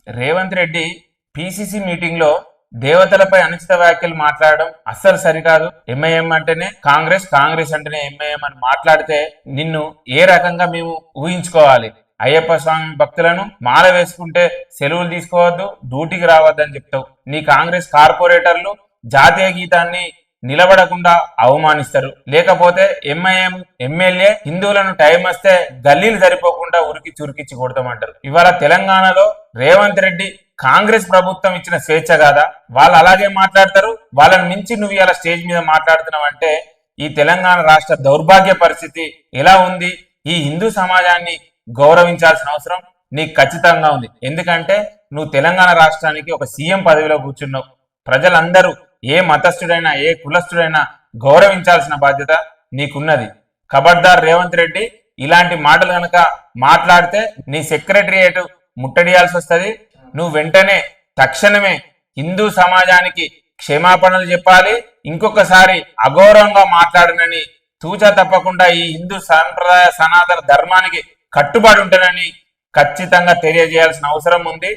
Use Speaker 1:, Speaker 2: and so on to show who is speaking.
Speaker 1: Revanth Reddy PCC meeting లో దేవతలపై అనుచిత వ్యాఖ్యలు మాట్లాడడం అస్సలు సరికాదు. ఎంఐఎం అంటేనే కాంగ్రెస్, కాంగ్రెస్ అంటేనే ఎంఐఎం అని మాట్లాడితే నిన్ను ఏ రకంగా మేము ఊహించుకోవాలి? అయ్యప్ప స్వామి భక్తులను మాల వేసుకుంటే సెలవులు తీసుకోవద్దు, డ్యూటీకి రావద్దని చెప్తావు. నీ కాంగ్రెస్ కార్పొరేటర్లు జాతీయ గీతాన్ని నిలబడకుండా అవమానిస్తారు. లేకపోతే ఎంఐఎం ఎమ్మెల్యే హిందువులను టైం వస్తే గల్లీలు సరిపోకుండా ఉరికిచ్చి ఉరికిచ్చి కొడతామంటారు. ఇవాళ తెలంగాణలో రేవంత్ రెడ్డి కాంగ్రెస్ ప్రభుత్వం ఇచ్చిన స్వేచ్ఛ కాదా? వాళ్ళు అలాగే మాట్లాడతారు. వాళ్ళని మించి నువ్వు ఇలా స్టేజ్ మీద మాట్లాడుతున్నావు అంటే ఈ తెలంగాణ రాష్ట్ర దౌర్భాగ్య పరిస్థితి ఎలా ఉంది? ఈ హిందూ సమాజాన్ని గౌరవించాల్సిన అవసరం నీకు ఖచ్చితంగా ఉంది. ఎందుకంటే నువ్వు తెలంగాణ రాష్ట్రానికి ఒక సీఎం పదవిలో కూర్చున్నావు. ప్రజలందరూ ఏ మతస్థుడైనా ఏ కులస్థుడైనా గౌరవించాల్సిన బాధ్యత నీకున్నది. ఖబర్దార్ రేవంత్ రెడ్డి, ఇలాంటి మాటలు కనుక మాట్లాడితే నీ సెక్రటరియేట్ ముట్టడియాల్సి వస్తుంది. నువ్వు వెంటనే తక్షణమే హిందూ సమాజానికి క్షమాపణలు చెప్పాలి. ఇంకొకసారి అగౌరవంగా మాట్లాడనని, తూచా తప్పకుండా ఈ హిందూ సాంప్రదాయ సనాతన ధర్మానికి కట్టుబడి ఉంటానని ఖచ్చితంగా తెలియజేయాల్సిన అవసరం ఉంది.